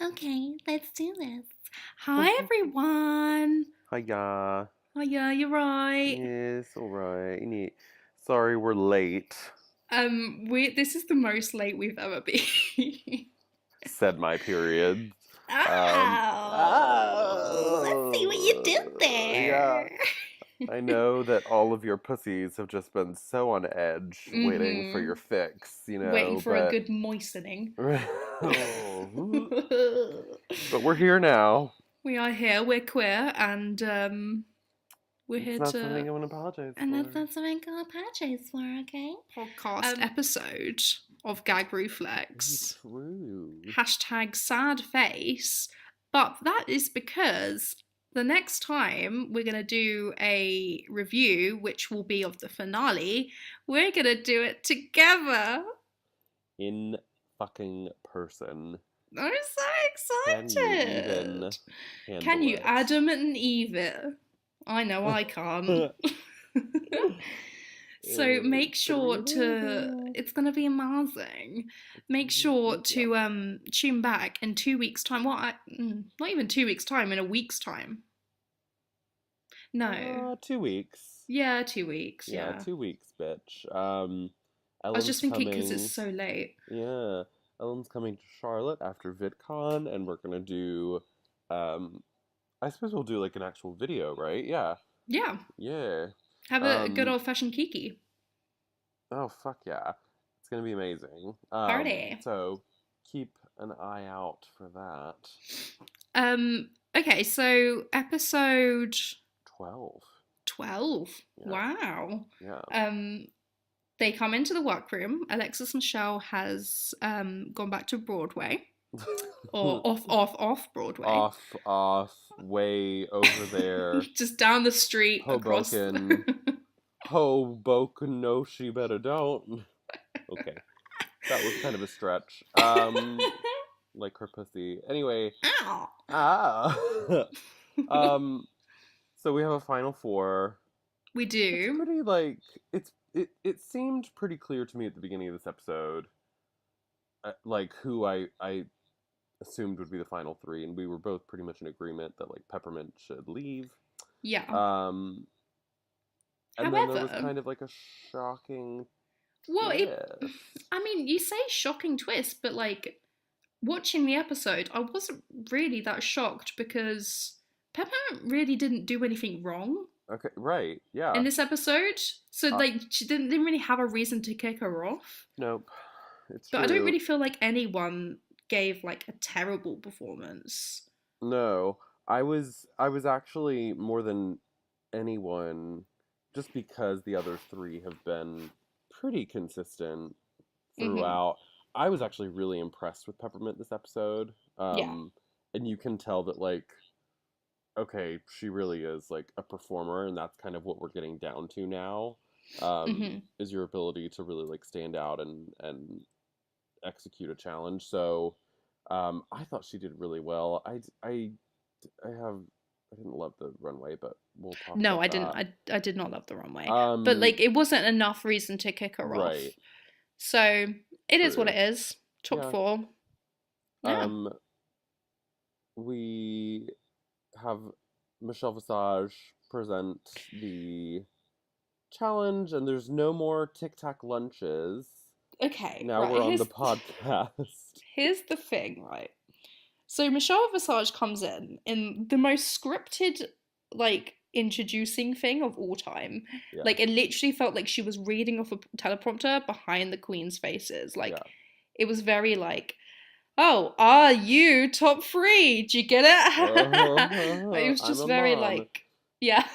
Okay, let's do this. Hi, everyone. Hiya. Oh, yeah, you're right. Yes, alright. Sorry we're late, This is the most late we've ever been. said my period. Let's see what you did Yeah. there. I know that all of your pussies have just been so on edge waiting for your Mm-hmm. fix, Waiting for a but good moistening. Oh, but we're here now. We are here. We're queer, and we're It's here not something to. I want to apologize And that's for. not something I'll apologize for. Okay. Podcast Um. episode of Gag Ruflex. True. Hashtag sad face. But that is because the next time we're going to do a review, which will be of the finale, we're going to do it together. In fucking person. I'm so Can you even excited. handle Can you it? Adam and Eve it? I know I can't. So make It's gonna be sure to amazing. it's gonna be amazing. Make sure to tune back in 2 weeks' time. Not even 2 weeks' time, in a week's time. No. 2 weeks. Yeah, 2 weeks, Yeah, yeah. 2 weeks, bitch. I was Ellen's just thinking because it's coming. so late. Yeah, Ellen's coming to Charlotte after VidCon, and we're gonna do. Um, I suppose we'll do like an actual video, right? Yeah, Yeah. yeah. Have a good Um, old fashioned kiki. oh fuck yeah, it's gonna be amazing. Party. So keep an eye out for that. Okay, so episode 12. 12. Yeah, Wow. yeah. They come into the workroom. Alexis Michelle has gone back to Broadway, or off Broadway, Off, way over there. just down the street across. Hoboken. Hoboken, no, she better don't. Okay, that was kind of a stretch. Like her pussy. Anyway, Ow. um, so we have a final four. We It's do. pretty like it seemed pretty clear to me at the beginning of this episode, like who I assumed would be the final three, and we were both pretty much in agreement that like Peppermint should leave. Yeah. Um, and then there was However, kind of like a shocking well, twist. I mean, you say shocking twist, but like watching the episode, I wasn't really that shocked because Peppermint really didn't do anything wrong Okay, right, yeah. in this episode. So Uh, like she didn't really have a reason to kick her off. nope, it's But I don't true. really feel like anyone gave like a terrible performance. No, I was actually more than anyone, just because the other three have been pretty consistent Mm-hmm. throughout. I was actually really impressed with Peppermint this episode. Yeah. And you can tell that like okay, she really is like a performer, and that's kind of what we're getting down to now. Mm-hmm. Is your ability to really like stand out and execute a challenge. So, I thought she did really well. I have I didn't love the runway, but we'll talk No, about I didn't. that. I did not love the runway, but Um, like it wasn't enough reason to kick her off. right, So it is what true. it is. Top Yeah. four. Yeah. Um, we have Michelle Visage present the challenge, and there's no more Tic Tac lunches. Okay. Now Right. we're on the podcast. Here's the thing. Right. So Michelle Visage comes in the most scripted, like introducing thing of all time. Yeah, Like it literally felt like she was reading off a teleprompter behind the queen's faces. Like yeah. it was very like, oh, are you top three? Do you get it? It was I'm just a very mom. like, yeah.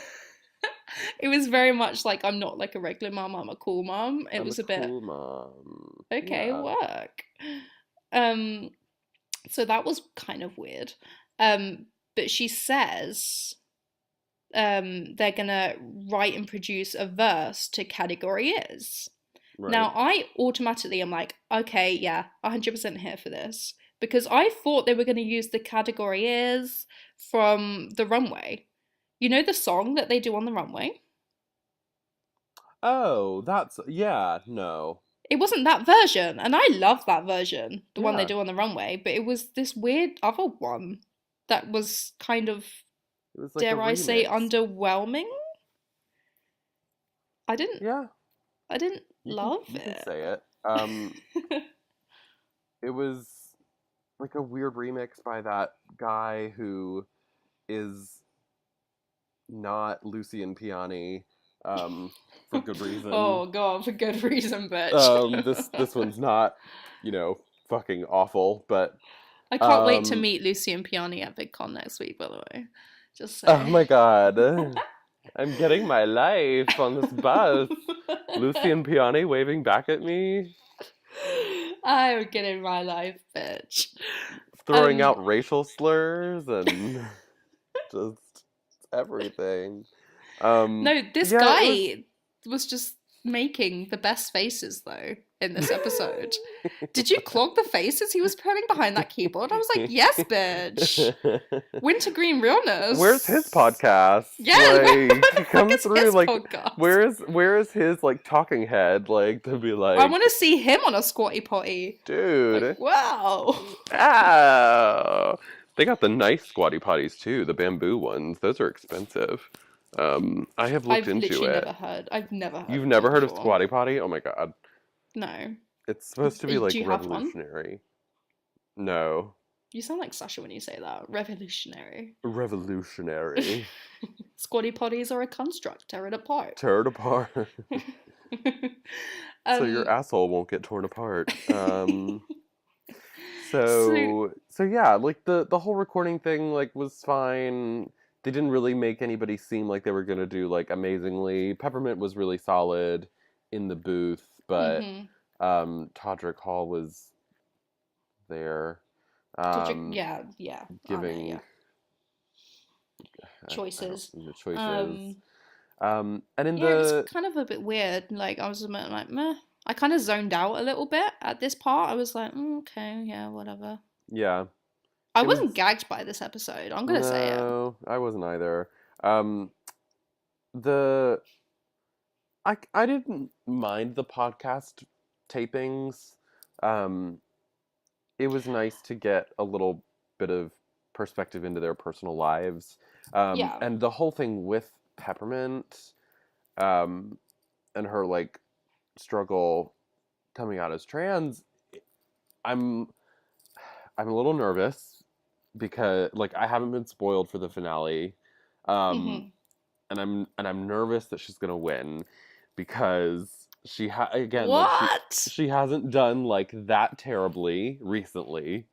It was very much like I'm not like a regular mom, I'm a cool mom. It I'm a was a bit cool mom. okay, Yeah. work. Um, so that was kind of weird. But she says they're gonna write and produce a verse to category is. Right. Now I automatically am like, okay, yeah, 100% here for this. Because I thought they were gonna use the category is from the runway. You know the song that they do on the runway? Oh, that's yeah, no. it wasn't that version, and I love that version, the one they Yeah, do on the runway, but it was this weird other one that was kind of, it was like a dare I say, remix. underwhelming. I didn't Yeah, I didn't you can love you can it. say it. It was like a weird remix by that guy who is not Lucian Piani, for good reason. Oh god, for good reason, bitch. This one's not, you know, fucking awful, but I can't wait to um, meet Lucy and Piani at VidCon next week, by the way. Just oh say. my god, I'm getting my life on this bus. Lucian Piani waving back at me, I'm getting my life, bitch. throwing Um, out racial slurs and just everything. no, this Yeah, it was. guy was just making the best faces though in this episode. Did you clock the faces he was putting behind that keyboard? I was like, yes, bitch. Wintergreen Where's his realness. podcast? Yeah, where the Like, fuck come is through. his Like, podcast? where is his like talking head? Like to be I like, want to see him on a squatty potty. Like, dude, wow. ah, they got the nice squatty potties too, the bamboo ones. Those are expensive. I have looked I've into literally it. I've never heard You've of them never heard of before. squatty potty? Oh my god, No. it's supposed to be like Do you have one? revolutionary. No, You sound like Sasha when you say that. Revolutionary. revolutionary. Squatty potties are a construct. Tear it apart. Tear it apart. So your um. asshole won't get torn apart. So So yeah, like the whole recording thing like was fine. They didn't really make anybody seem like they were gonna do like amazingly. Peppermint was really solid in the booth, but mhm. Todrick Hall was there, um, Yeah, yeah. I know, yeah. giving I don't Choices. the choices. Um. And in Yeah, it was the kind of a bit weird. Like I was a bit like, meh. I kind of zoned out a little bit at this part. I was like, okay, yeah, whatever. yeah, I it wasn't was gagged by this episode. I'm gonna say it. no, I wasn't either. Um, the I didn't mind the podcast tapings. Um, it was nice to get a little bit of perspective into their personal lives. Yeah. And the whole thing with Peppermint, um, and her like struggle coming out as trans, I'm I'm a little nervous because like I haven't been spoiled for the finale. Um, hmm and I'm nervous that she's gonna win because again like What? she hasn't done like that terribly recently,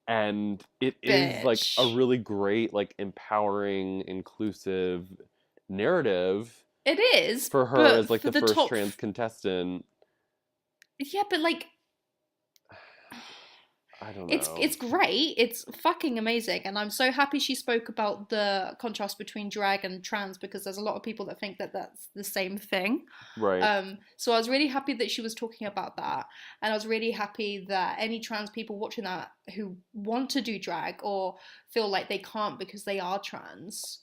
and it is like a Bitch. really great like empowering inclusive narrative It is, for her but as like for the the first top. trans contestant. Yeah, but like, I don't it's know. great. It's fucking amazing, and I'm so happy she spoke about the contrast between drag and trans because there's a lot of people that think that that's the same thing. Right. So I was really happy that she was talking about that, and I was really happy that any trans people watching that who want to do drag or feel like they can't because they are trans,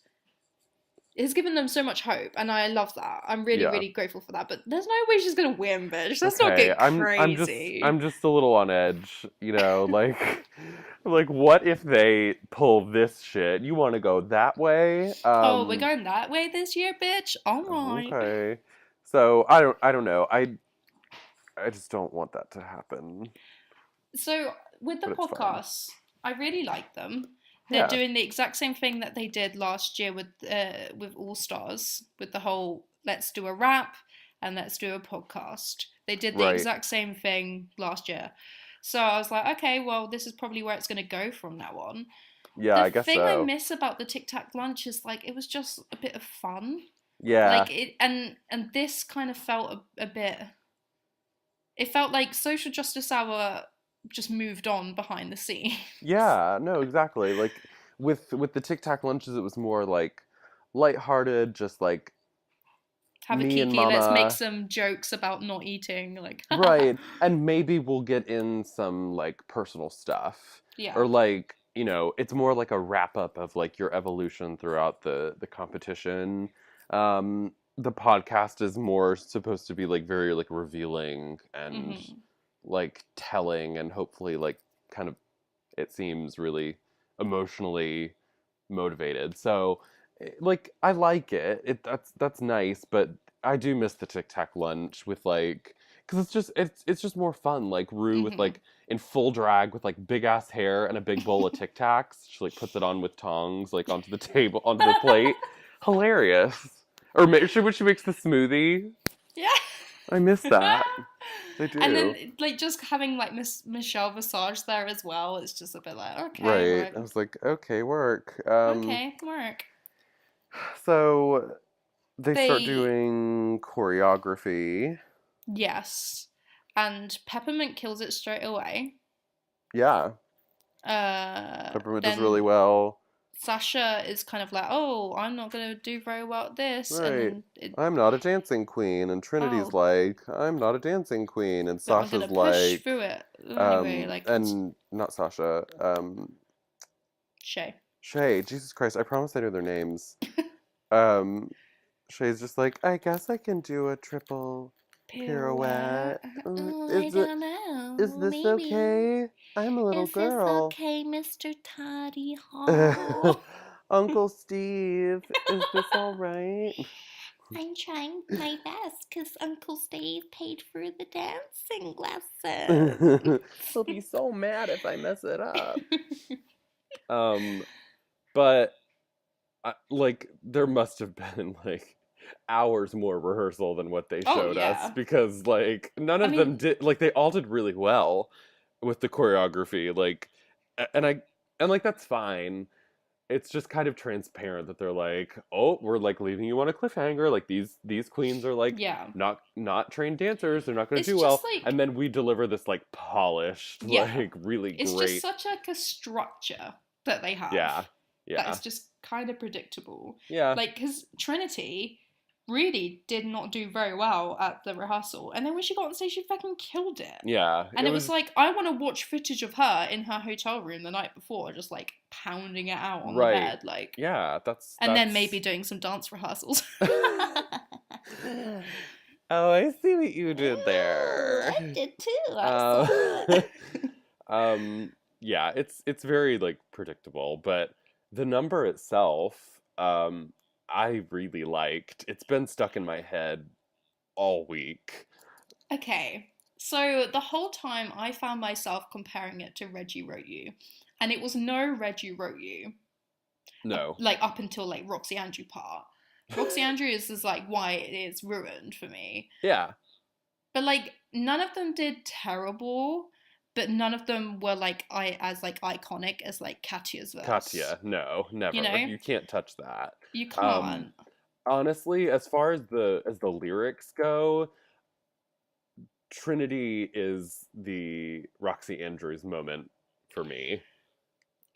it has given them so much hope, and I love that. I'm really, Yeah. really grateful for that. But there's no way she's gonna win, bitch. Let's not Okay, get crazy. I'm just a little on edge, you know, like like what if they pull this shit? You want to go that way? Oh, we're going that way this year, bitch. All right. Okay. So I don't know. I just don't want that to happen, So with the but it's fine. podcasts, I really like them. They're Yeah. doing the exact same thing that they did last year with All Stars, with the whole let's do a rap and let's do a podcast. They did the Right. exact same thing last year. So I was like, okay, well, this is probably where it's going to go from now on. Yeah, The I guess thing I so. miss about the Tic Tac lunch is like it was just a bit of fun. Yeah. Like it and this kind of felt a bit, it felt like Social Justice Hour just moved on behind the scenes. Yeah, no, exactly. Like with the Tic Tac lunches it was more like lighthearted, just like Have a me and kiki, let's make mama. some jokes about not eating, like Right. And maybe we'll get in some like personal stuff. yeah. Or like, you know, it's more like a wrap up of like your evolution throughout the competition. the podcast is more supposed to be like very like revealing and Hmm. like telling and hopefully like kind of it seems really emotionally motivated. So like I like it. That's nice, but I do miss the Tic Tac lunch with like because it's just more fun. Like Rue with Hmm. like in full drag with like big ass hair and a big bowl of Tic Tacs. She like puts it on with tongs like onto the table onto the plate. Hilarious. Or when she makes the smoothie. Yeah. I miss that. I And do. then, like, just having like Michelle Visage there as well, it's just a bit like, okay, Right. right, I was like, okay, work. okay, work. So they start They, doing choreography. yes, and Peppermint kills it straight away. Yeah, Peppermint does really Then well. Sasha is kind of like, oh, I'm not gonna do very well at this, and Right. then I'm not a dancing queen, and Trinity's oh, like, I'm not a dancing queen, and but I'm gonna Sasha's push like, through it anyway. Like it's and not Sasha, Shay. Shay. Jesus Christ, I promise I know their names. Um, Shay's just like, I guess I can do a triple Pirouette. pirouette. Oh, I Is it? don't know. Is this Maybe. okay? I'm a little Is this girl. okay, Mr. Toddy Hall? Uncle Steve, is this all right? I'm trying my best because Uncle Steve paid for the dancing lessons. He'll be so mad if I mess it up. Um, but like there must have been like hours more rehearsal than what they Oh, showed us yeah. because like none I of them mean, did like they all did really well with the choreography like and I and like that's fine. It's just kind of transparent that they're like, oh, we're like leaving you on a cliffhanger. Like these queens are like yeah. not trained dancers. They're not going to It's do just well. like, And then we deliver this like polished, yeah. like really It's just great. such like a structure that they have Yeah, that yeah, is just kind of predictable. yeah, Like, because Trinity really did not do very well at the rehearsal, and then when she got on stage, she fucking killed it. yeah. And It it was was like, I want to watch footage of her in her hotel room the night before, just like pounding it out on the right. bed, like, Yeah, and then that's. maybe doing some dance rehearsals. Oh, I see what you did there. I did too. I Uh, saw it. yeah, it's very like predictable, but the number itself, I really liked. It's been stuck in my head all week. Okay, so the whole time I found myself comparing it to Reggie Wrote You, and it was no Reggie Wrote You, No. like up until like Roxy Andrew part. Roxy Andrews is like why it is ruined for me. Yeah. But like none of them did terrible, but none of them were like I as like iconic as like Katya's verse. Katya, no, You never. know? You can't touch that. You Um, can't. honestly, as far as the lyrics go, Trinity is the Roxy Andrews moment for me.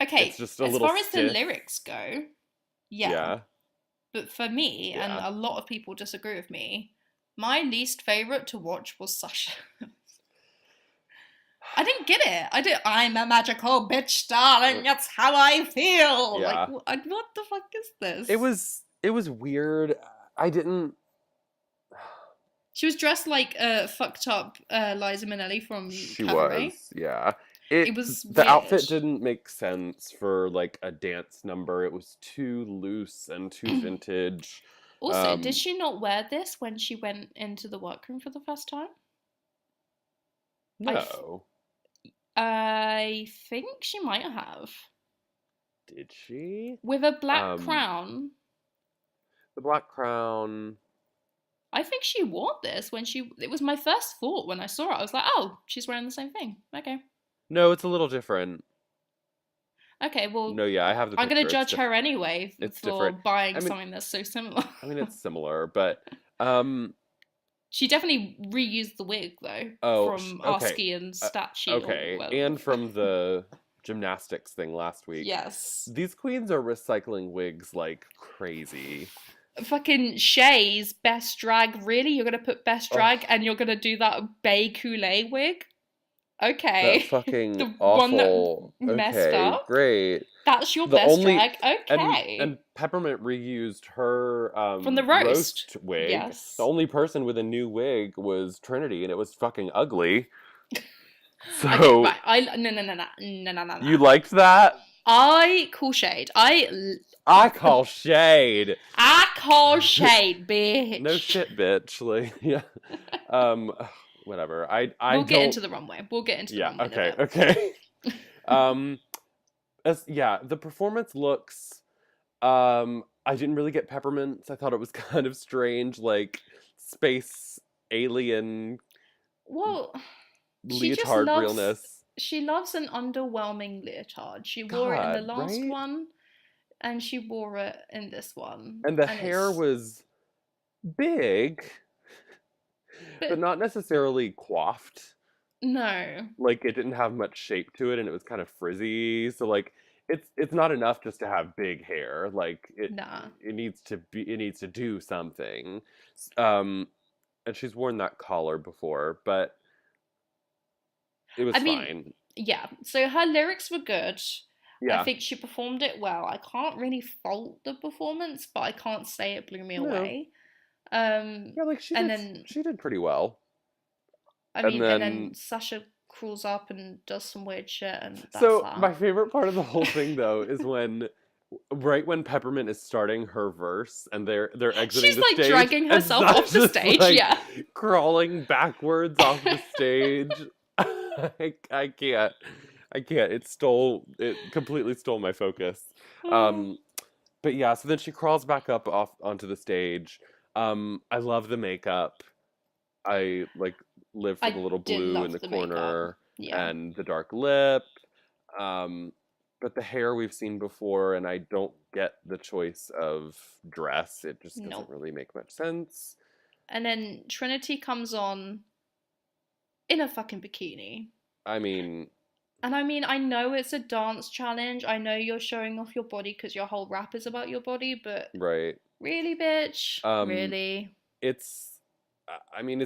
It's Okay, just a as little far as the stiff. lyrics go, yeah. Yeah, But for me, and yeah. a lot of people disagree with me, my least favorite to watch was Sasha. I didn't get it. I did. I'm a magical bitch, darling. That's how I feel. Like, Yeah. what the fuck is this? It was weird. I didn't. She was dressed like fucked up Liza Minnelli from She Cabaret. was, yeah. It was The outfit weird. didn't make sense for like a dance number. It was too loose and too vintage. Also, did Um, she not wear this when she went into the workroom for the first time? no. I think she might have. Did she? With a black Um, crown. the Black Crown. I think she wore this when she. It was my first thought when I saw it. I was like, oh, she's wearing the same thing. Okay. No, it's a little different. Okay, well, No, yeah, I have the I'm picture. gonna It's judge her anyway it's for different. buying I mean, something that's so similar. it's similar, but um, She definitely reused the wig though oh, from okay, Arsky and Statue. okay, and from the gymnastics thing last week. Yes. These queens are recycling wigs like crazy. Fucking Shay's best drag. Really, you're gonna put best drag and you're gonna do that Bay Kool-Aid wig? Okay. That fucking The one that awful. messed Okay, up. great. That's your The best only drag? Okay. and Peppermint reused her From the roast. roast wig. Yes. The only person with a new wig was Trinity, and it was fucking ugly. Okay, So right. No. you liked that? I call shade. I call shade. I call shade, bitch. No shit, bitch. Like, yeah. Whatever. I We'll get don't. into the runway. We'll get into the Yeah. runway in a Okay. bit. Okay. um, yeah. The performance looks. I didn't really get Peppermints. I thought it was kind of strange, like space alien Well, she just leotard loves. realness. She loves an underwhelming leotard. She wore it in the God, last right? one, and she wore it in this one. And the And hair it's was big, but not necessarily coiffed. no. Like it didn't have much shape to it, and it was kind of frizzy. So like it's not enough just to have big hair. Like Nah. it needs to do something. Um, and she's worn that collar before, but it was I mean, fine. yeah. So her lyrics were good. I Yeah. think she performed it well. I can't really fault the performance, but I can't say it blew me No. away. Yeah, like she did pretty well. And then then Sasha crawls up and does some weird shit, and that's so that. my favorite part of the whole thing though is when right when Peppermint is starting her verse and they're exiting She's the like stage, dragging and herself off the Sasha's, stage, like, yeah. crawling backwards off the stage. I can't. It completely stole my focus. But yeah, so then she crawls back up off onto the stage. I love the makeup. I like live for the little blue in the corner and the dark lip. But the hair we've seen before, and I don't get the choice of dress. It just doesn't really make much sense. And then Trinity comes on in a fucking bikini. I mean, I know it's a dance challenge. I know you're showing off your body because your whole rap is about your body, but right. Really, bitch? Really? It's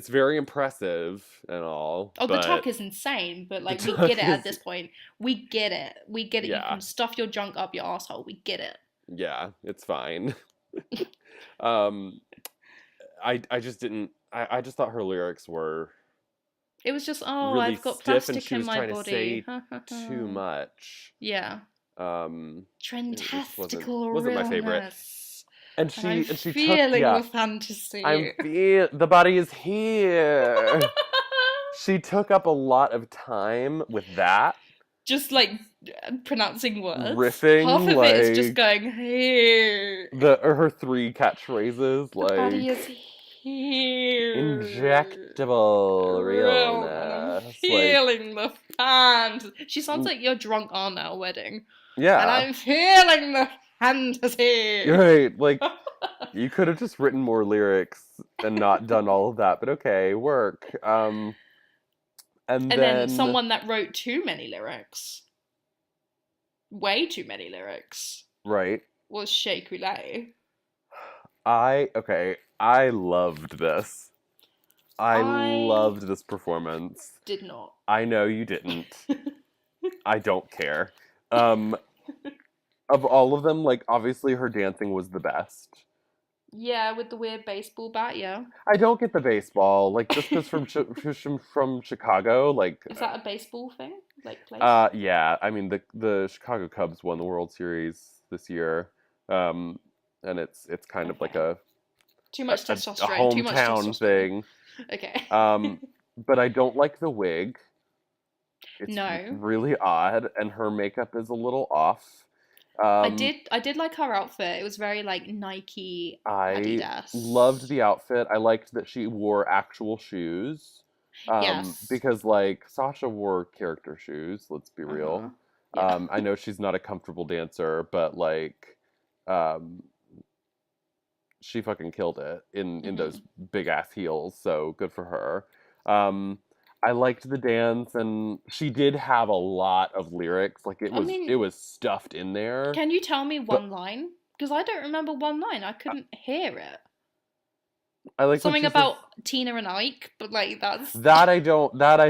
very impressive and all. Oh, the talk is insane, but like we get it at this point. We get it. We get it. Yeah. You can stuff your junk up your asshole. We get it. Yeah, it's fine. I just didn't. I just thought her lyrics were. It was just really I've got stiff, and plastic she in was my trying body. to say too much. Yeah. Trendtastical wasn't my favorite. realness. And she feeling took the fantasy. the body is here. She took up a lot of time with that. Just like pronouncing words. Riffing. Half of like, it is just going here. Her three catchphrases. The body is here. Injectable realness. I'm feeling the fantasy. She sounds like your drunk aunt at a wedding. Yeah. And I'm feeling the fantasy. Right. Like, you could have just written more lyrics and not done all of that, but okay, work. And then someone that wrote too many lyrics, way too many lyrics, right, was Shea Coulee. I loved this. I loved this performance. Did not. I know you didn't. I don't care. Of all of them, like, obviously her dancing was the best. Yeah, with the weird baseball bat, yeah. I don't get the baseball, like, just because from Chicago, like... Is that a baseball thing? Like, place? Yeah, I mean, the Chicago Cubs won the World Series this year, and it's kind of like too much testosterone, a hometown thing. Okay. But I don't like the wig. It's no. really odd, and her makeup is a little off. I did like her outfit. It was very like Nike Adidas. I loved the outfit. I liked that she wore actual shoes. Yes. Because like Sasha wore character shoes, let's be real. Yeah. I know she's not a comfortable dancer, but like she fucking killed it in those big ass heels, so good for her. I liked the dance, and she did have a lot of lyrics. Like it was stuffed in there. Can you tell me one line? Because I don't remember one line. I couldn't hear it. I like something about Tina and Ike, but like that's that I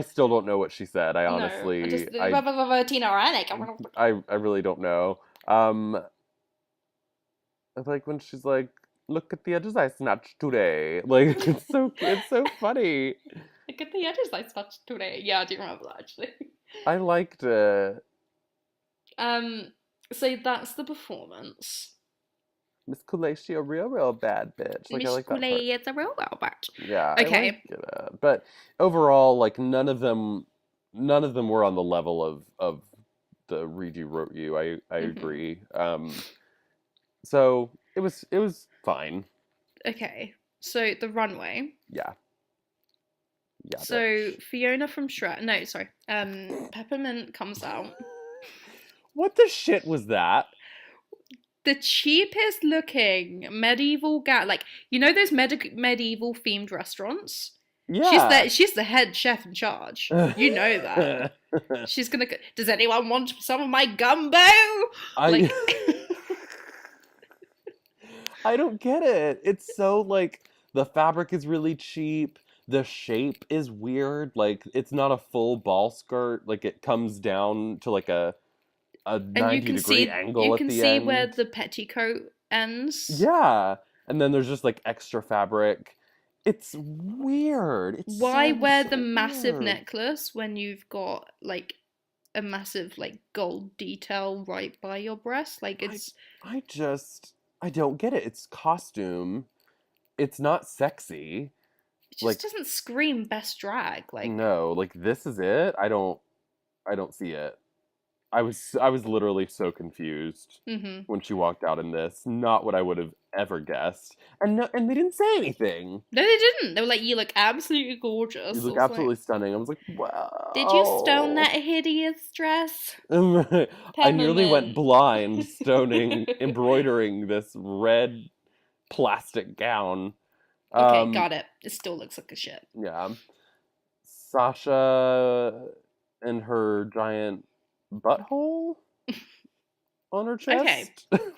still don't know what she said. I honestly Tina and Ike. I really don't know. Um, I like when she's like, "Look at the edges I snatched today." Like it's so funny. Look at the edges I touched today. Yeah, I do remember that actually. I liked it. Um, so that's the performance. Miss Kool-Aid, she a real bad bitch. Like I Miss like that part. Kool-Aid is a real well batch. Yeah, I Okay. like it. But overall, like none of them were on the level of the Read You Wrote You. I Mhm. agree. So it was fine. Okay. So the runway. Yeah. Yeah, So bitch. Fiona from Shrek. No, sorry. Peppermint comes out. What the shit was that? The cheapest looking medieval like you know those medieval themed restaurants. Yeah. She's the head chef in charge. You know that. She's gonna. Does anyone want some of my gumbo? Like, I don't get it. It's so like the fabric is really cheap. The shape is weird. Like it's not a full ball skirt. Like it comes down to like a and 90-degree angle you at can the see where end. the petticoat ends. Yeah. And then there's just like extra fabric. It's weird. It's Why wear so the massive weird. necklace when you've got like a massive like gold detail right by your breast? Like it's I don't get it. It's costume. It's not sexy. it just Like doesn't scream best drag. Like no, like this is it. I don't see it. I was literally so confused mm-hmm. when she walked out in this. Not what I would have ever guessed. And no, and they didn't say anything. No, they didn't. They were like, "You look absolutely gorgeous." You I look was like, absolutely stunning. I was like, "Did you stone wow. that hideous dress?" I nearly went Peppermint. blind stoning, embroidering this red plastic gown. Okay, got it. It still looks like a shit. Yeah. Sasha and her giant butthole on her Okay. chest.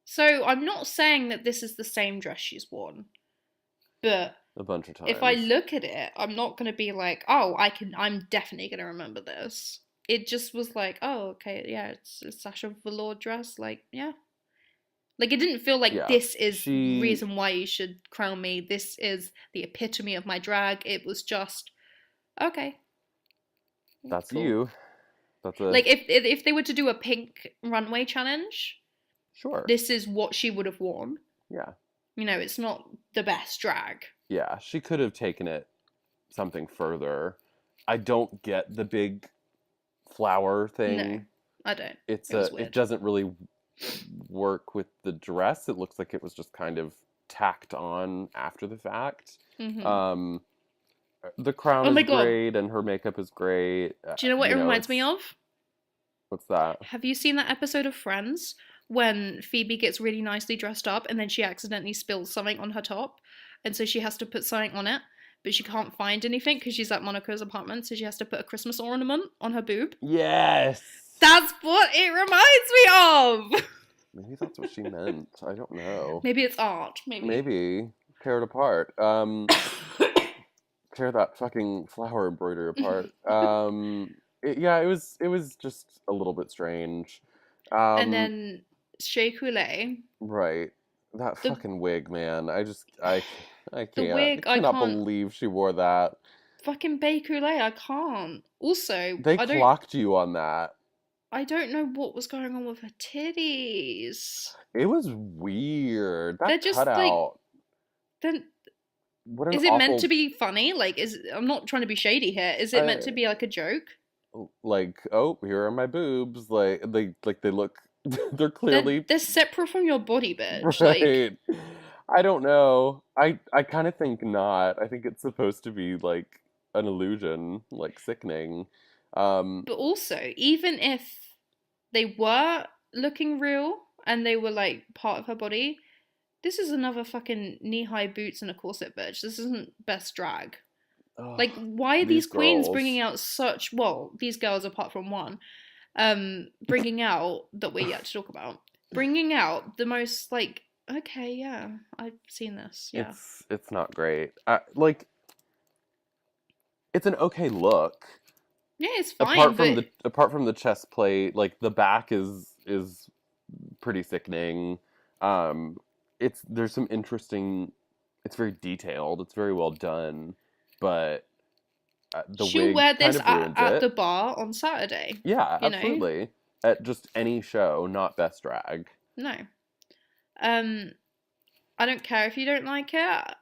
So I'm not saying that this is the same dress she's worn, but A bunch of times. if I look at it, I'm not gonna be like, oh, I'm definitely gonna remember this. It just was like, oh, okay, yeah, it's a Sasha Velour dress, like, yeah. Like it didn't feel like Yeah, this is reason why you should crown me. This is the epitome of my drag. It was just okay. That's Cool. you. That's a Like if they were to do a pink runway challenge, sure. this is what she would have worn. Yeah. You know, it's not the best drag. Yeah, she could have taken it something further. I don't get the big flower thing. No, I don't. It's It was weird. it doesn't really work with the dress. It looks like it was just kind of tacked on after the fact. Mm-hmm. The crown Oh my is God. great and her makeup is great. Do you know what it reminds me of? What's that? Have you seen that episode of Friends when Phoebe gets really nicely dressed up and then she accidentally spills something on her top, and so she has to put something on it, but she can't find anything because she's at Monica's apartment, so she has to put a Christmas ornament on her boob? Yes! That's what it reminds me of! Maybe that's what she meant. I don't know. Maybe it's art. Maybe. Tear it apart. Tear that fucking flower embroidery apart. Yeah, it was just a little bit strange. And then Shea Coulee. Right. That fucking wig, man. I can't. The wig, I cannot I can't. believe she wore that. Fucking Shea Coulee, I can't. Also, They clocked you on that. I don't know what was going on with her titties. It was weird. That They're just cutout. then What an is it awful, meant to be funny? Like, I'm not trying to be shady here. Is it meant to be like a joke? like, oh, here are my boobs. Like they look. They're clearly They're separate from your body, bitch. right. Like, I don't know. I kind of think not. I think it's supposed to be like an illusion, like sickening. but also, even if they were looking real and they were like part of her body, this is another fucking knee-high boots and a corset, bitch. This isn't best drag. Like, why are these queens bringing out such... Well, these girls, apart from one, bringing out, that we're yet to talk about, bringing out the most, like, okay, yeah, I've seen this, yeah. It's not great. Like, it's an okay look. Yeah, it's fine, Apart from the chest plate, like, the back is is pretty sickening. Um, there's some interesting. It's very detailed. It's very well done, but the She'll wig wear kind this of ruins at the it. bar on Saturday, Yeah, you know? absolutely. At just any show, not Best Drag. No. Um, I don't care if you don't like it.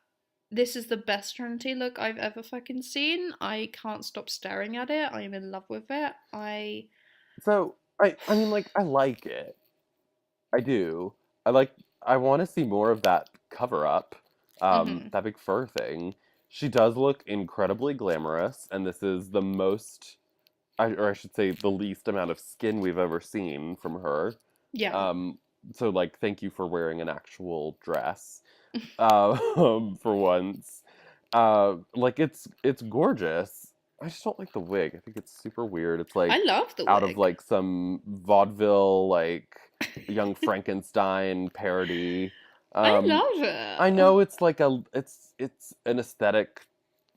This is the best Trinity look I've ever fucking seen. I can't stop staring at it. I'm in love with it. So I mean, like, I like it. I do. I like. I want to see more of that cover up. Mhm. That big fur thing. She does look incredibly glamorous, and this is the most, or I should say, the least amount of skin we've ever seen from her. Yeah. Um, so like, thank you for wearing an actual dress, for once. Like it's gorgeous. I just don't like the wig. I think it's super weird. It's I like love the out of wig. like some vaudeville like Young Frankenstein parody. I Um, love I it. know it's like it's an aesthetic.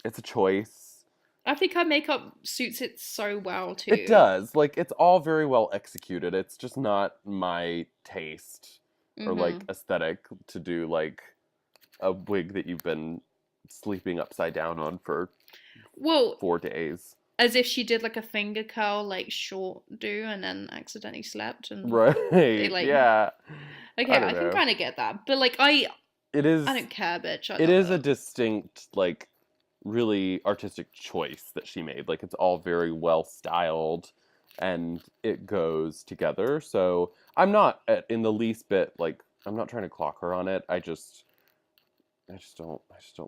It's a choice. I think her makeup suits it so well It too. does. Like it's all very well executed. It's just not my taste or like Mhm. aesthetic to do like a wig that you've been sleeping upside down on for Well, 4 days. as if she did like a finger curl like short do and then accidentally slept and they Right. like Yeah. okay, I don't I can know. kind of get that. But like I It is I don't care, bitch. I it love is a it. distinct like really artistic choice that she made. Like it's all very well styled and it goes together. So I'm not in the least bit like I'm not trying to clock her on it. I just don't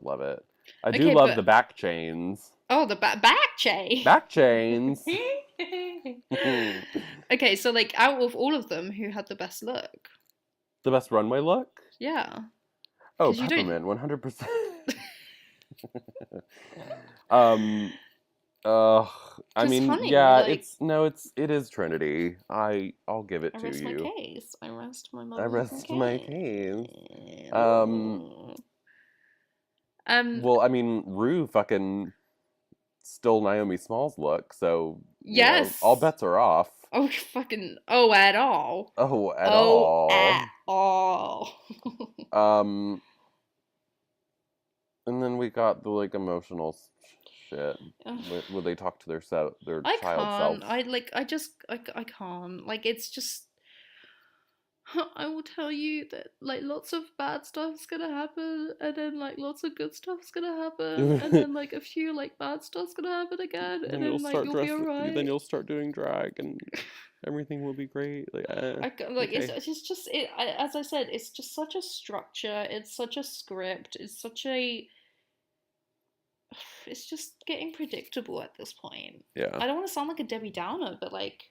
love it. I do Okay, love the but back chains. oh, the back chain. Back chains. Okay, so like out of all of them, who had the best look? The best runway look? Yeah, Oh, because you don't. Peppermint, 100%. um, I Because mean, honey, yeah, like it is Trinity. I'll give it I to rest my you. case. I rest my I motherfucking rest my case. case. Um, Um. well, I mean, Rue fucking stole Naomi Smalls' look, so, all Yes. bets are off. Oh fucking. Oh, at all. Oh, at Oh, all. at all. Um, and then we got the, like, emotional shit. Ugh. Where they talk to their I child can't. selves. I can't. Like it's just. I will tell you that like lots of bad stuff's gonna happen, and then like lots of good stuff's gonna happen, and then like a few like bad stuff's gonna happen again, and Then you'll then like start you'll be then alright. you'll start doing drag and everything will be great. Like, Like okay. it's just it. As I said, it's just such a structure. It's such a script. It's such a. It's just getting predictable at this point. Yeah. I don't want to sound like a Debbie Downer, but like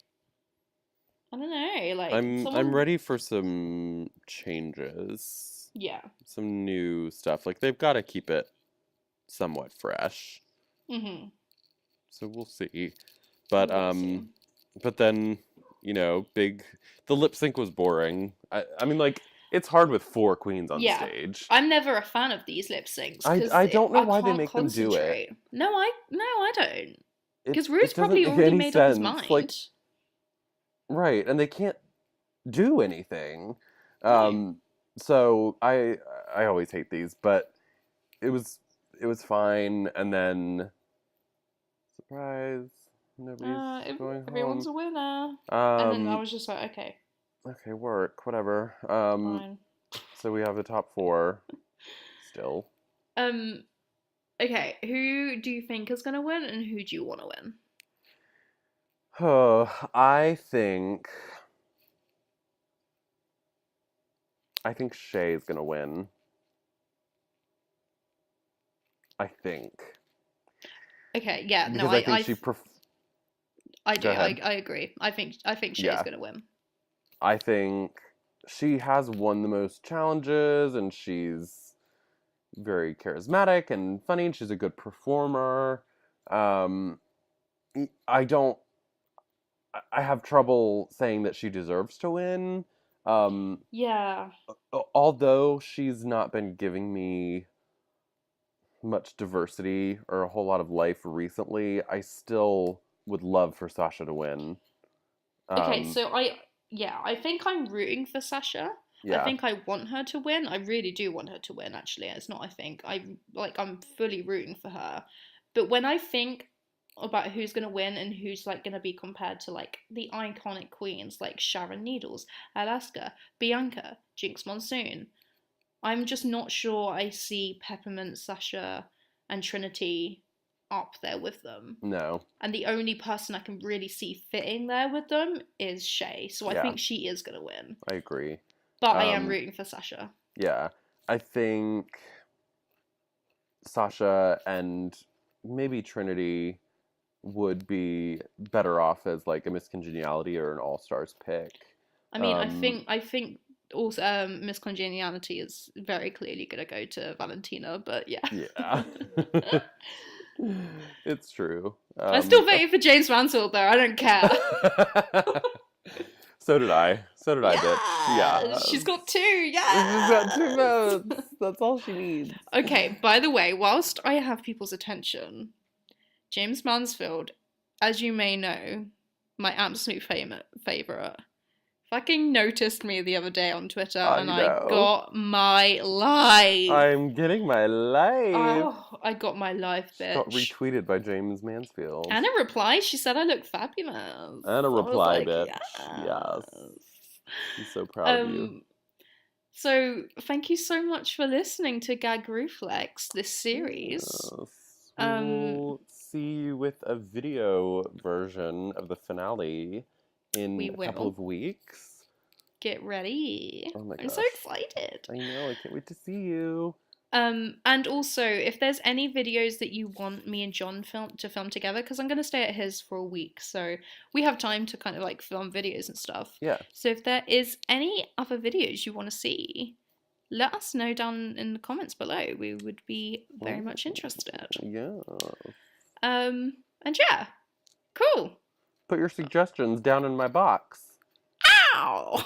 I don't know, like I'm someone. ready for some changes. Yeah. Some new stuff. Like they've got to keep it somewhat fresh. Mhm. So we'll see. We But will see. but then, big the lip sync was boring. I mean like it's hard with four queens on Yeah. stage. I'm never a fan of these lip syncs because I don't know I why they can't make them do it. concentrate. No, I don't. Because It Rue's doesn't probably make already any made up his sense. Like mind. right, and they can't do anything. No. So I always hate these, but it was it was fine. And then surprise, nobody's going Everyone's home. a winner. And then I Um, was just like, okay, okay, work, whatever. fine. So we have the top four still. Um, okay, who do you think is gonna win, and who do you want to win? Oh, I think Shay's gonna win. I think Okay, yeah, no, because I think I do, go ahead. I agree. I think Shay's Yeah, gonna win. I think she has won the most challenges and she's very charismatic and funny and she's a good performer. Um, I don't, I have trouble saying that she deserves to win. Um, Yeah. although she's not been giving me much diversity or a whole lot of life recently, I still would love for Sasha to win. Okay, Um, so yeah, I think I'm rooting for Sasha. I Yeah. think I want her to win. I really do want her to win, actually. It's not I think. I'm fully rooting for her. But when I think about who's gonna win and who's like gonna be compared to like the iconic queens like Sharon Needles, Alaska, Bianca, Jinx Monsoon, I'm just not sure I see Peppermint, Sasha, and Trinity up there with them. No. And the only person I can really see fitting there with them is Shay. So I Yeah. think she is going to win. I agree. But I am rooting for Sasha. Yeah. I think Sasha and maybe Trinity would be better off as like a Miss Congeniality or an All Stars pick. I mean, I think also Miss Congeniality is very clearly going to go to Valentina, but yeah. Yeah. It's true. I still voted for James Mansfield though. I don't care. So did I. So did I, bitch. Yeah. She's got 2. Yeah. She's got 2 votes. That's all she needs. Okay, by the way, whilst I have people's attention, James Mansfield, as you may know, my absolute favourite, fucking noticed me the other day on Twitter and I got my life. I'm getting my life. Oh, I got my life, bitch. Got retweeted by James Mansfield. And a reply, she said I look fabulous. And a reply, like, bitch. Yes. I'm so proud of you. So, thank you so much for listening to Gag Ruflex, this series. Yes. We'll see you with a video version of the finale in a couple of weeks. Get ready. Oh my gosh. I'm so excited. I know, I can't wait to see you. And also, if there's any videos that you want me and John to film together, because I'm going to stay at his for a week, so we have time to kind of like film videos and stuff. Yeah. So if there is any other videos you want to see, let us know down in the comments below. We would be very much interested. Yeah. And yeah, cool. Put your suggestions down in my box. Ow!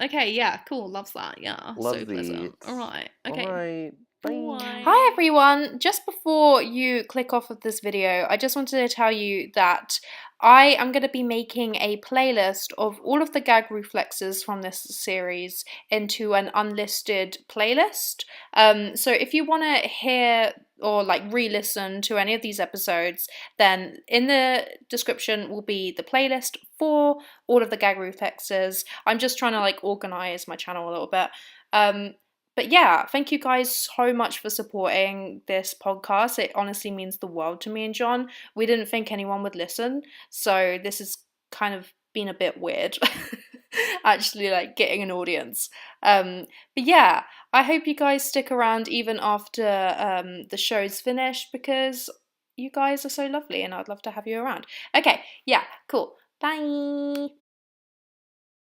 Okay, yeah, cool, loves that, yeah. Loves so pleasant. Alright, okay. Alright, bye. Hi everyone, just before you click off of this video, I just wanted to tell you that I am going to be making a playlist of all of the gag reflexes from this series into an unlisted playlist. So if you want to hear or like re-listen to any of these episodes, then in the description will be the playlist for all of the gag reflexes. I'm just trying to like organize my channel a little bit. But yeah, thank you guys so much for supporting this podcast. It honestly means the world to me and John. We didn't think anyone would listen, so this has kind of been a bit weird. Actually, like getting an audience. But yeah, I hope you guys stick around even after the show's finished, because you guys are so lovely and I'd love to have you around. Okay, yeah, cool. Bye!